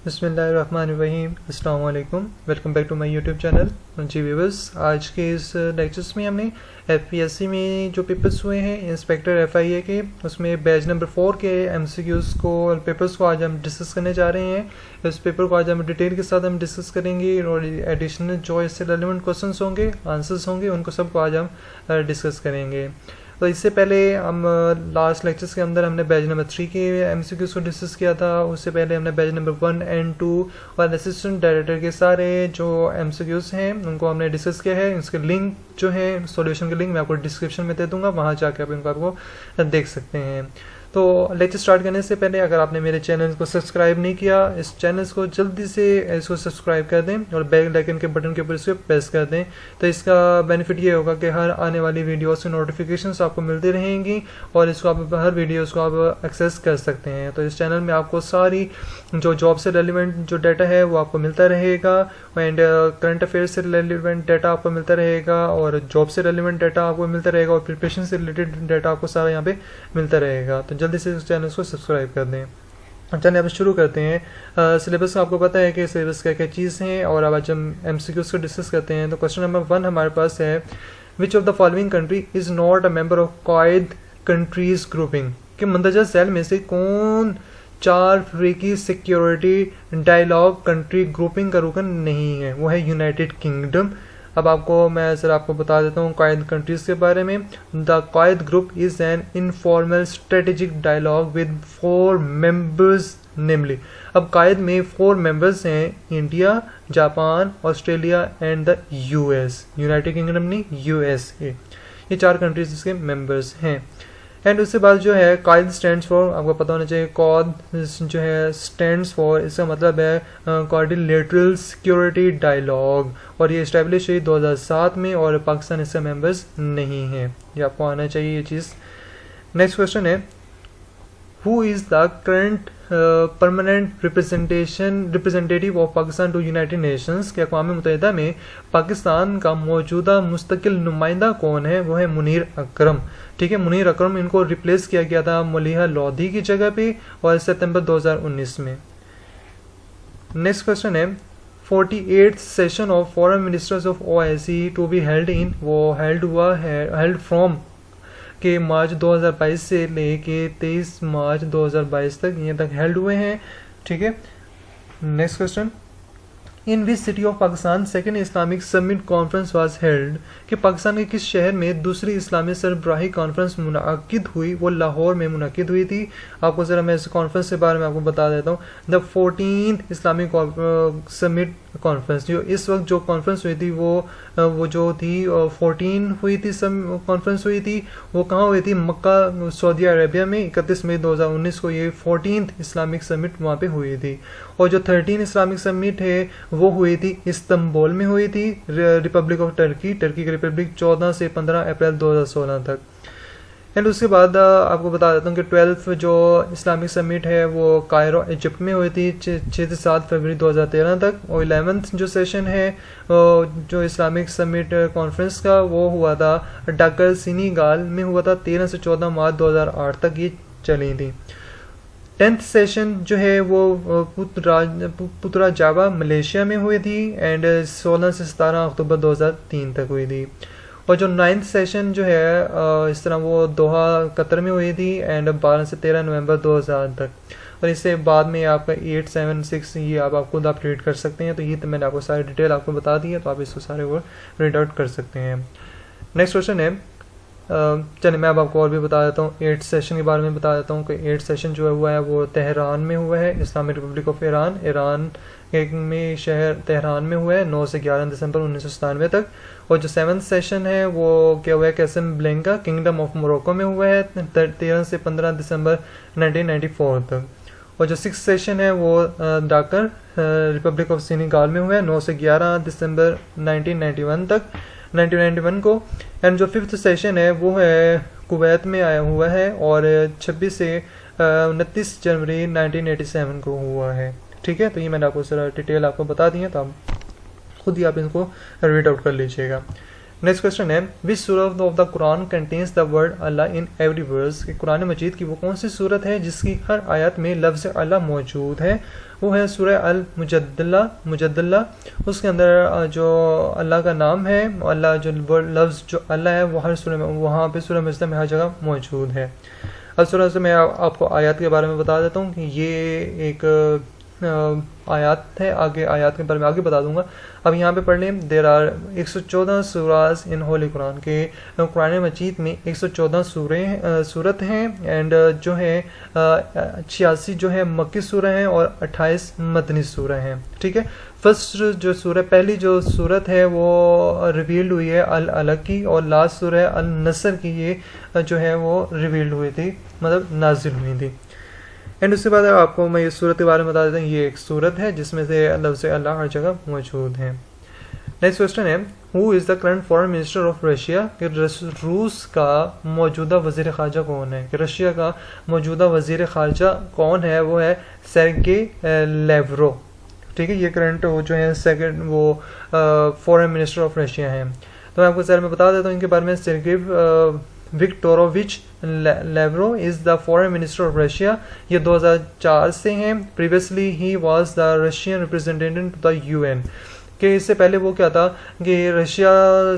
बिस्मिल्लाहिर्रहमानिर्रहीम अस्सलाम वालेकुम। Welcome back to my YouTube channel. जी व्यूअर्स, आज के इस लेक्चर्स में हमने एफपीएससी में जो पेपर्स हुए हैं इंस्पेक्टर एफआईए के, उसमें बैच नंबर 4 के एमसीक्यूज़ को पेपर्स को आज हम डिस्कस करने जा रहे हैं। इस पेपर को आज हम डिटेल के साथ हम डिस्कस करेंगे और एडिशनल जो इससे रेलेवेंट क्वेश्चंस होंगे, आंसर्स होंगे, उनको सबको आज हम डिस्कस करेंगे। तो इससे पहले हम लास्ट लेक्चर्स के अंदर हमने बैच नंबर 3 के एमसीक्यूज़ को डिस्कस किया था। उससे पहले हमने बैच नंबर 1 एंड 2 और असिस्टेंट डायरेक्टर के सारे जो एमसीक्यूज़ हैं उनको हमने डिस्कस किया है। इसके लिंक जो है सॉल्यूशन के लिंक मैं आपको डिस्क्रिप्शन में दे दूंगा, वहाँ जाकर आप इनको आपको देख सकते हैं। तो लेक्चर स्टार्ट करने से पहले अगर आपने मेरे चैनल को सब्सक्राइब नहीं किया, इस चैनल को जल्दी से इसको सब्सक्राइब कर दें और बेल आइकन के बटन के ऊपर इसको प्रेस कर दें। तो इसका बेनिफिट ये होगा कि हर आने वाली वीडियोस की नोटिफिकेशंस आपको मिलती रहेंगी और इसको आप हर वीडियोस को आप एक्सेस कर सकते हैं। तो इस चैनल में आपको सारी जो जॉब से रेलिवेंट जो डाटा है वो आपको मिलता रहेगा एंड करंट अफेयर से रेलिवेंट डाटा आपको मिलता रहेगा और जॉब से रेलिवेंट डाटा आपको मिलता रहेगा और प्रिपरेशन से रिलेटेड डाटा आपको सारा यहाँ पे मिलता रहेगा। तो जल्दी से इस चैनल को सब्सक्राइब कर दें। चलिए अब शुरू करते हैं। सिलेबस आपको पता है कि सिलेबस क्या क्या चीज़ हैं और अब आज हम एमसीक्यूज़ को डिस्कस करते हैं। तो क्वेश्चन नंबर 1 हमारे पास है, which of the following country is not a member of quad countries grouping, कि मंदरजा सेल में से कौन 4 अफ्रीकी सिक्योरिटी डायलॉग कंट्री ग्रुपिंग का रुकन नहीं है। वो है यूनाइटेड किंगडम। अब मैं सर आपको बता देता हूँ क्वाड कंट्रीज के बारे में। The Quad group is an informal strategic dialogue with 4 members namely. अब क्वाड में 4 मेंबर्स हैं, India, Japan, Australia and the US. United Kingdom नहीं, यूएसए। ये 4 कंट्रीज इसके मेंबर्स हैं। एंड उसके बाद जो है क्वाड स्टैंड्स फॉर, आपको पता होना चाहिए क्वाड जो है स्टैंड्स फॉर, इसका मतलब है क्वाड्रिलेटरल सिक्योरिटी डायलॉग और ये इस्टेब्लिश हुई 2007 में और पाकिस्तान इसका मेंबर्स नहीं है। ये आपको आना चाहिए ये चीज़। नेक्स्ट क्वेश्चन है, who is the current permanent representative of Pakistan to United Nations, के अक़वाम मुत्तहिदा में पाकिस्तान का मौजूदा मुस्तकिल नुमाइंदा कौन है। वो है मुनीर अकरम। ठीक है, मुनीर अकरम, इनको रिप्लेस किया गया था मलिहा लोधी की जगह पे और सितंबर 2019 में। नेक्स्ट क्वेश्चन है, 48th session of foreign ministers of OIC to be held in, वो हेल्ड फ्रॉम के मार्च 2022 से लेके 23 मार्च 2022 तक, ये तक हेल्ड हुए हैं। ठीक है। Next question, in which city of Pakistan second Islamic summit conference was held, कि पाकिस्तान के किस शहर में दूसरी इस्लामी सरबराही कॉन्फ्रेंस मुनाकिद हुई। वो लाहौर में मुनाकिद हुई थी। आपको ज़रा मैं इस कॉन्फ्रेंस के बारे में आपको बता देता हूँ। The 14th Islamic summit conference, जो इस वक्त जो कॉन्फ्रेंस हुई थी वो जो थी 14 हुई थी, कॉन्फ्रेंस हुई थी, वो कहाँ हुई थी, मक्का सऊदी अरेबिया में। 31 मई 2019 को ये 14th इस्लामिक समिट वहाँ पे हुई थी। और जो 13 इस्लामिक समिट है वो हुई थी इस्तांबुल में हुई थी, रिपब्लिक ऑफ टर्की की रिपब्लिक 14 से 15 अप्रैल 2016 तक। एंड उसके बाद आपको बता देता हूँ कि 12th जो इस्लामिक समिट है वो कायरो इजिप्ट में हुई थी 6 से 7 फरवरी 2013 तक। और 11th जो सेशन है जो इस्लामिक समिट कॉन्फ्रेंस का वो हुआ था ढाका सेनेगल में हुआ था 13 से 14 मार्च 2008 तक ये चली थी। 10th सेशन जो है वो पुत्रा जावा मलेशिया में हुई थी एंड 16 से 17 अक्टूबर 2003 तक हुई थी। और जो 9th सेशन जो है इस तरह वो दोहा कतर में हुई थी एंड 12 से 13 नवंबर 2000 तक। और इससे बाद में आपका 8, 7, 6 ये आप खुद आप रीड कर सकते हैं। तो ये तो मैंने आपको सारी डिटेल आपको बता दी है, तो आप इसको सारे वो रीड आउट कर सकते हैं। नेक्स्ट क्वेश्चन है, चलिए मैं अब आपको और भी बता देता हूँ 8th सेशन के बारे में बता देता हूँ कि 8th सेशन जो है हुआ है वो तेहरान में हुआ है, इस्लामिक रिपब्लिक ऑफ ईरान में शहर तेहरान में हुआ है 9 से 11 दिसंबर 1997 तक। और जो 7th सेशन है वो क्या हुआ है, कैसब्लैंका किंगडम ऑफ मोरक्को में हुआ है 13 से 15 दिसंबर 1994 तक। और जो 6th सेशन है वो ढाका रिपब्लिक ऑफ सेनेगल में हुआ है 9 से 11 दिसंबर 1991 को। एंड जो 5th सेशन है वो है कुवैत में आया हुआ है और 26 से 29 जनवरी 1987 को हुआ है। ठीक है, तो ये मैंने आपको सारा डिटेल आपको बता दी है, तो आप खुद ही आप इनको रीड आउट कर लीजिएगा। नेक्स्ट क्वेश्चन है विच सूरत of the Quran contains the word Allah in every verse, कि कुरान मजीद की वो कौन सी सूरत है जिसकी हर आयत में लफ्ज़ अल्लाह मौजूद है। वो है सूरह अल मुजद्दला। उसके अंदर जो अल्लाह का नाम है, अल्लाह जो लफ्ज़ जो अल्लाह है वो हर सूरह में, वहाँ पे सूरह मुजद्दला में हर जगह मौजूद है। अब सूरह से मैं आपको आयत के बारे में बता देता हूँ कि ये एक आयत है, आगे आयत के बारे में आगे बता दूंगा। अब यहाँ पे पढ़ लें, देर आर 114 सूराज इन होली कुरान, के कुरान मजीद में 114 सूरत हैं एंड जो है 86 जो है मक्की सूरह हैं और 28 मदनी सूरह हैं। ठीक है, फर्स्ट जो सूरह, पहली जो सूरत है वो रिवील्ड हुई है अल अलग की, और लास्ट सूरह अल नसर की ये जो है वो रिवील्ड हुई थी, मतलब नाजिल हुई थी। एंड उसके बाद आपको मैं इस सूरत के बारे में बता देता हूँ। ये एक सूरत है जिसमें से लफ्ज़ अल्लाह हर जगह मौजूद है। नेक्स्ट क्वेश्चन है who is the current foreign minister of Russia, कि रूस का मौजूदा वज़ीर ख़ारजा कौन है, कि रशिया का मौजूदा वज़ीर ख़ारजा कौन है, वो है सेर्गे लेवरोव। ठीक है, ये करंट वो जो है सेकंड वो फॉरेन मिनिस्टर ऑफ रशिया हैं। तो मैं आपको सर में बता देता हूँ इनके बारे में। Sergey Viktorovich Lavrov is the foreign minister of Russia, ये 2004 से हैं। Previously he was the Russian representative to the UN, कि इससे पहले वो क्या था कि रशिया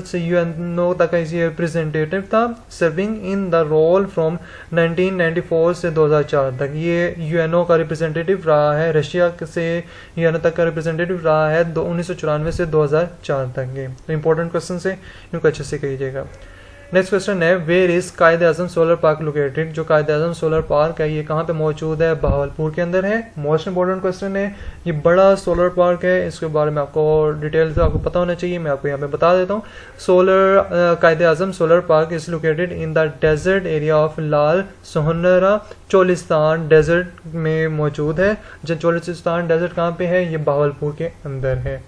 से यूएनओ तक ये रिप्रेजेंटेटिव था, serving in the role from 1994 से 2004 तक। ये यूएनओ का रिप्रेजेंटेटिव रहा है, रशिया से यूएनओ तक का रिप्रेजेंटेटिव रहा है 1994 से 2004 तक के। तो इंपॉर्टेंट क्वेश्चन से इनको अच्छे से कीजिएगा। नेक्स्ट क्वेश्चन है where is Quaid Azam solar park located, जो कायद आजम सोलर पार्क है ये कहाँ पे मौजूद है, बहावलपुर के अंदर है। मोस्ट इंपॉर्टेंट क्वेश्चन है, ये बड़ा सोलर पार्क है, इसके बारे में आपको डिटेल से आपको पता होना चाहिए, मैं आपको यहाँ पे बता देता हूँ। Quaid Azam solar park is located in the desert area of Lal Sohanra Cholistan desert में मौजूद है। जो चोलिस्तान डेजर्ट कहाँ पे है, ये बहावलपुर के अंदर है।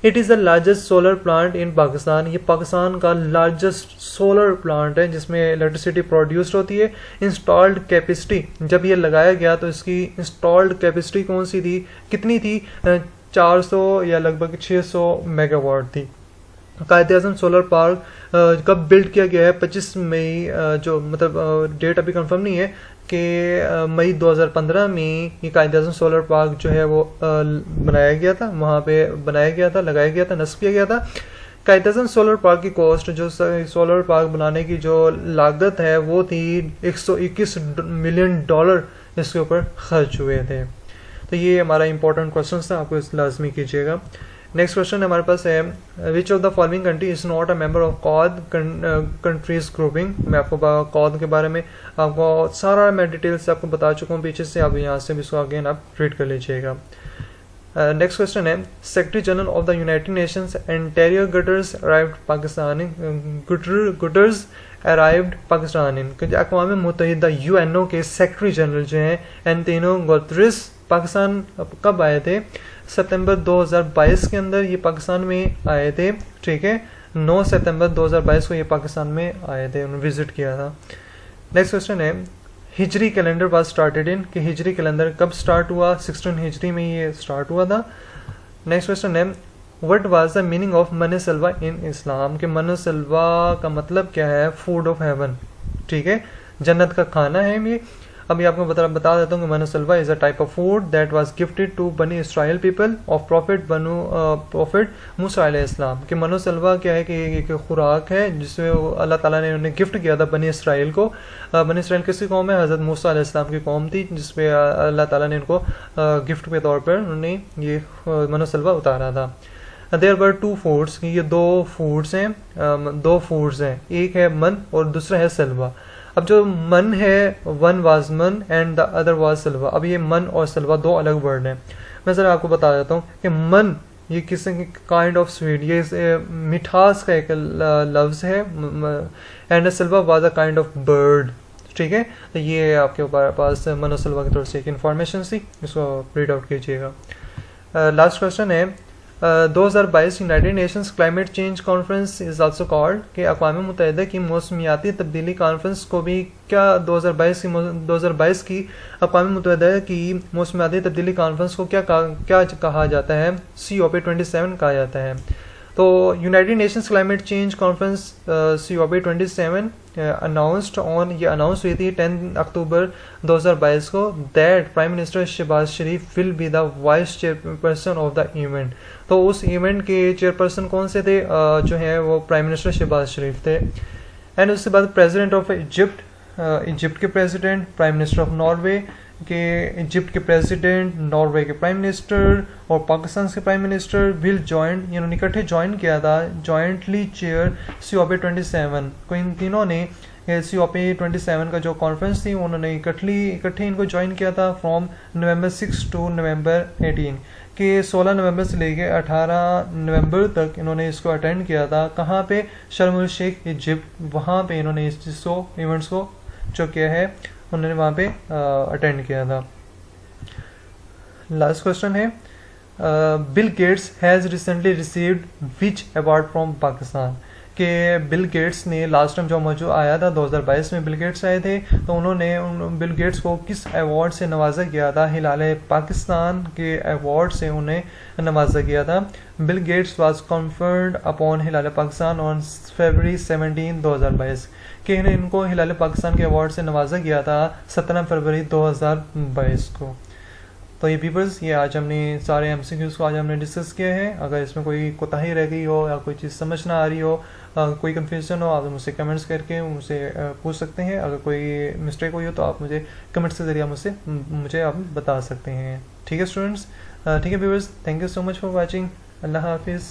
It is the largest solar plant in Pakistan, ये पाकिस्तान का लार्जेस्ट सोलर प्लांट है जिसमें इलेक्ट्रिसिटी प्रोड्यूस्ड होती है। इंस्टॉल्ड कैपेसिटी, जब ये लगाया गया तो इसकी इंस्टॉल्ड कैपेसिटी कौन सी थी, कितनी थी, 400 या लगभग 600 मेगावाट थी। कायद आज़म सोलर पार्क कब बिल्ड किया गया है, 25 मई, जो मतलब डेट अभी कंफर्म नहीं है, कि मई 2015 में ये कायद आज़म सोलर पार्क जो है वो बनाया गया था, वहाँ पे बनाया गया था, लगाया गया था, नस्ब किया गया था। कायद आज़म सोलर पार्क की कॉस्ट, जो सोलर पार्क बनाने की जो लागत है वो थी $121 मिलियन इसके ऊपर खर्च हुए थे। तो ये हमारा इंपॉर्टेंट क्वेश्चन था, आपको इस लाजमी कीजिएगा। नेक्स्ट क्वेश्चन हमारे पास है which of the following country is not a member of Quad countries grouping. मैं आपको कॉद के बारे में आपको सारा मैं डिटेल से आपको बता चुका हूँ पीछे से, आप यहाँ से भी इसको अगेन आप रीड कर लीजिएगा। नेक्स्ट क्वेश्चन है secretary general of the United Nations Antonio Guterres arrived Pakistan, Guterres arrived Pakistan. अक़वाम मुत्तहिदा यूएनओ के सेक्रेटरी जनरल जो हैं एंटोनियो गुतरेस पाकिस्तान कब आए थे, सितंबर 2022 के अंदर ये पाकिस्तान में आए थे। ठीक है, 9 सितंबर 2022 को ये पाकिस्तान में आए थे, उन्होंने विजिट किया था। नेक्स्ट क्वेश्चन है हिजरी कैलेंडर वाज स्टार्टेड इन, कि हिजरी कैलेंडर कब स्टार्ट हुआ, 16 हिजरी में ये स्टार्ट हुआ था। नेक्स्ट क्वेश्चन है what was the meaning of मन सलवा इन इस्लाम, कि मन सलवा का मतलब क्या है, फूड ऑफ हेवन। ठीक है, जन्नत का खाना है ये। अभी आपको बता देता हूँ कि मन सलवा is a type of food that was gifted to Bani Israel people of prophet Musa अलैहिस्सलाम, कि मनो सलवा क्या है कि एक खुराक है जिसमें अल्लाह ताला ने उन्हें गिफ्ट किया था बनी इसराइल को। बनी इसराइल किसकी कौम है, हज़रत मूसा अलैहिस्सलाम की कौम थी, जिसपे अल्लाह ताला ने इनको गिफ्ट के तौर पर उन्होंने ये मनो सलवा उतारा था। देयर वर 2 फूड्स, ये 2 फूड्स हैं, 2 फूड्स हैं, एक है मन और दूसरा है सलवा। अब जो मन है, वन वाज मन एंड द अदर वाज सलवा। अब ये मन और सलवा 2 अलग वर्ड हैं। मैं ज़रा आपको बता देता हूँ कि मन ये किसी काइंड ऑफ स्वीट, ये मिठास का एक लफ्ज़ है, and Salwa was a kind of bird. ठीक है, तो ये आपके पास मन और सलवा की तरफ से एक इन्फॉर्मेशन थी, इसको रीड आउट कीजिएगा। लास्ट क्वेश्चन है 2022 United Nations climate change conference is also called, कि अक़वाम मुत्तहिदा की मौसमियाती तब्दीली कॉन्फ्रेंस को भी क्या 2022 की अक़वाम मुत्तहिदा की मौसमियाती तब्दीली कॉन्फ्रेंस को क्या कहा जाता है, COP27 कहा जाता है। तो United Nations climate change conference COP27 ये अनाउंस हुई थी 10 अक्टूबर 2022 को, that prime minister Shahbaz Sharif will be the vice chairperson of the event. तो उस इवेंट के चेयरपर्सन कौन से थे, जो है वो प्राइम मिनिस्टर शहबाज शरीफ थे। एंड उसके बाद प्रेसिडेंट ऑफ इजिप्ट के president, prime minister of Norway के, इजिप्ट के प्रेसिडेंट, नॉर्वे के प्राइम मिनिस्टर और पाकिस्तान के प्राइम मिनिस्टर विल जॉइन, इन्होंने इकट्ठे ज्वाइन किया था, जॉइंटली चेयर COP27 को। इन तीनों ने COP27 का जो कॉन्फ्रेंस थी उन्होंने इकट्ठे इनको ज्वाइन किया था फ्रॉम November 6 टू November 18 के 16 नवंबर से लेके 18 नवंबर तक इन्होंने इसको अटेंड किया था। कहाँ पे, शर्म अल शेख इजिप्ट, वहाँ पे इन्होंने इस चीज़ को, इवेंट्स को जो किया है उन्होंने वहाँ पे अटेंड किया था। लास्ट क्वेश्चन है, Bill Gates has recently received which award from Pakistan, कि बिल गेट्स ने लास्ट टाइम जो मौजूद आया था 2022 में बिल गेट्स आए थे, तो उन्होंने बिल गेट्स को किस अवार्ड से नवाजा गया था, हिलाल पाकिस्तान के अवार्ड से उन्हें नवाजा गया था। Bill Gates was conferred upon Hilal Pakistan on February 17, 2022, कि इनको हिलाल पाकिस्तान के अवार्ड से नवाजा गया था 17 फरवरी 2022 को। तो ये पीपर्स, ये आज हमने सारे MCQs को आज हमने डिस्कस किए हैं। अगर इसमें कोई कोताही रह गई हो या कोई चीज़ समझ ना आ रही हो, कोई कन्फ्यूजन हो, आप मुझसे कमेंट्स करके मुझसे पूछ सकते हैं। अगर कोई मिस्टेक हुई हो तो आप मुझे कमेंट्स के ज़रिए मुझे आप बता सकते हैं। ठीक है स्टूडेंट्स, ठीक है viewers, thank you so much for watching. Allah हाफिज़।